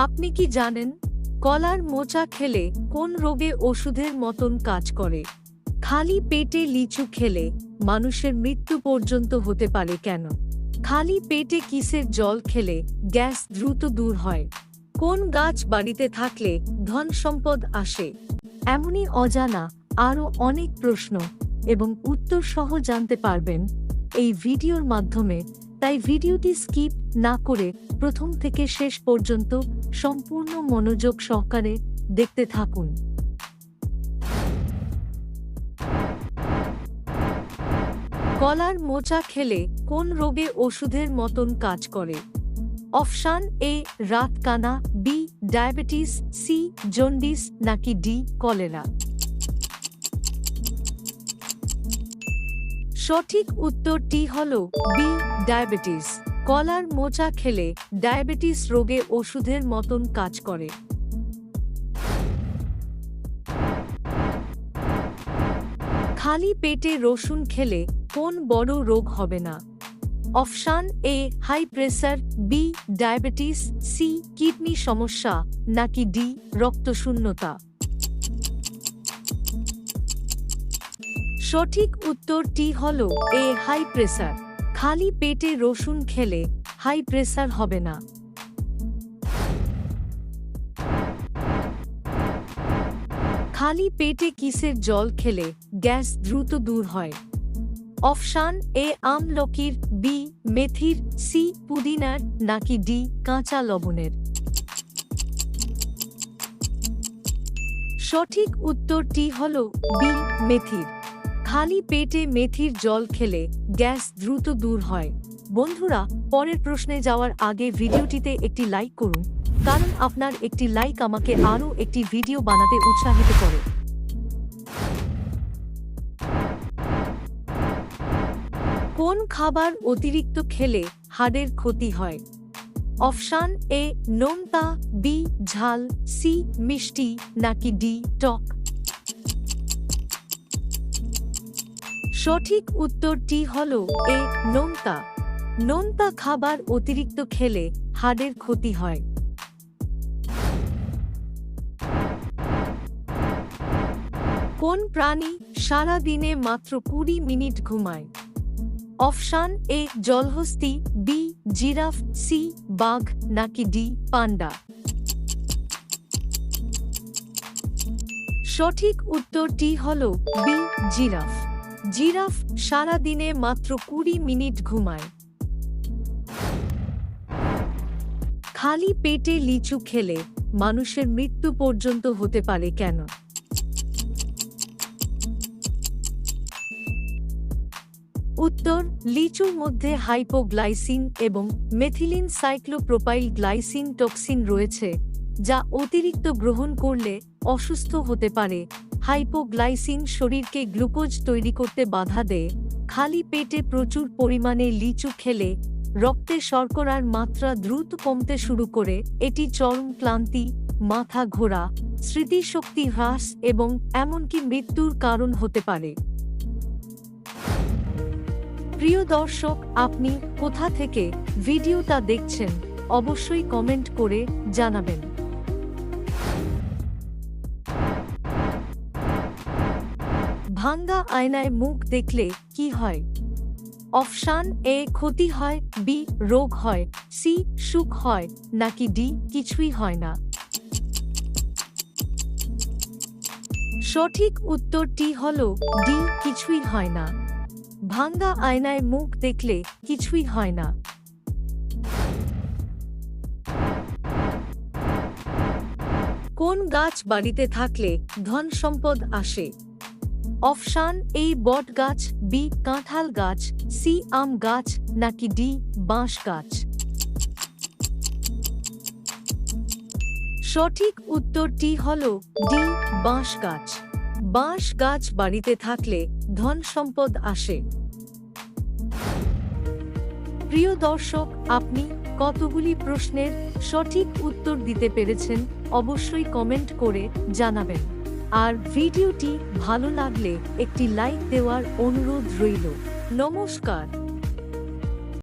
আপনি কি জানেন কলার মোচা খেলে কোন রোগে ওষুধের মতন কাজ করে? খালি পেটে লিচু খেলে মানুষের মৃত্যু পর্যন্ত হতে পারে কেন? খালি পেটে কিসের জল খেলে গ্যাস দ্রুত দূর হয়? কোন গাছ বাড়িতে থাকলে ধন সম্পদ আসে? এমনই অজানা আরও অনেক প্রশ্ন এবং উত্তর সহ জানতে পারবেন এই ভিডিওর মাধ্যমে। তাই ভিডিওটি স্কিপ না করে প্রথম থেকে শেষ পর্যন্ত সম্পূর্ণ মনোযোগ সহকারে দেখতে থাকুন। কলার মোচা খেলে কোন রোগে ওষুধের মতন কাজ করে? অপশান এ রাতকানা, বি ডায়াবেটিস, সি জন্ডিস নাকি ডি কলেরা। সঠিক উত্তরটি হল বি ডায়াবেটিস। কলার মোচা খেলে ডায়াবেটিস রোগে ওষুধের মতন কাজ করে। খালি পেটে রসুন খেলে কোন বড় রোগ হবে না? Option A high pressure, B diabetes, C kidney সমস্যা নাকি ডি রক্তশূন্যতা। সঠিক উত্তরটি হল এ হাই প্রেসার। খালি পেটে রসুন খেলে হাই প্রেসার হবে না। খালি পেটে কিসের জল খেলে গ্যাস দ্রুত দূর হয়? অপশান এ আমলকির, বি মেথির, সি পুদিনার নাকি ডি কাঁচা লবণের। সঠিক উত্তরটি হল বি মেথির। খালি পেটে মেথির জল খেলে গ্যাস দ্রুত দূর হয়। বন্ধুরা, পরের প্রশ্নে যাওয়ার আগে ভিডিওটিতে একটি লাইক করুন, কারণ আপনার একটি লাইক আমাকে আরও একটি ভিডিও বানাতে উৎসাহিত করে। কোন খাবার অতিরিক্ত খেলে হাড়ের ক্ষতি হয়? অপশান এ নোনতা, বি ঝাল, সি মিষ্টি নাকি ডি টক। সঠিক উত্তরটি হল এ নোনতা। নোনতা খাবার অতিরিক্ত খেলে হাড়ের ক্ষতি হয়। কোন প্রাণী সারা দিনে মাত্র 20 মিনিট ঘুমায়? অপশান এ জলহস্তী, বি জিরাফ, সি বাঘ নাকি ডি পান্ডা। সঠিক উত্তরটি হল বি জিরাফ। জিরাফ সারা দিনে মাত্র 20 মিনিট ঘুমায়। খালি পেটে লিচু খেলে মানুষের মৃত্যু পর্যন্ত হতে পারে কেন? উত্তর, লিচুর মধ্যে হাইপোগ্লাইসিন এবং মেথিলিন সাইক্লোপ্রোপাইল গ্লাইসিন টক্সিন রয়েছে, যা অতিরিক্ত গ্রহণ করলে অসুস্থ হতে পারে। হাইপোগ্লাইসিন শরীরকে গ্লুকোজ তৈরি করতে বাধা দেয়। খালি পেটে প্রচুর পরিমাণে লিচু খেলে রক্তে শর্করার মাত্রা দ্রুত কমতে শুরু করে। এটি চরম ক্লান্তি, মাথা ঘোরা, স্মৃতিশক্তি হ্রাস এবং এমনকি মৃত্যুর কারণ হতে পারে। প্রিয় দর্শক, আপনি কোথা থেকে ভিডিওটা দেখছেন অবশ্যই কমেন্ট করে জানাবেন। ভাঙ্গা আয়নায় মুখ দেখলে কি হয়? অপশান এ ক্ষতি হয়, বি রোগ হয়, সি সুখ হয় নাকি ডি কিছুই হয় না। সঠিক উত্তরটি হল ডি কিছুই হয় না। ভাঙ্গা আয়নায় মুখ দেখলে কিছুই হয় না। কোন গাছ বাড়িতে থাকলে ধন সম্পদ আসে? অপশান এ বট গাছ, বি কাঁঠাল গাছ, সি আম গাছ নাকি ডি বাঁশ গাছ। সঠিক উত্তরটি হল ডি বাঁশ গাছ। বাঁশ গাছ বাড়িতে থাকলে ধন সম্পদ আসে। প্রিয় দর্শক, আপনি কতগুলি প্রশ্নের সঠিক উত্তর দিতে পেরেছেন অবশ্যই কমেন্ট করে জানাবেন। আর ভিডিওটি ভালো লাগলে একটি লাইক দেওয়ার অনুরোধ রইল। নমস্কার।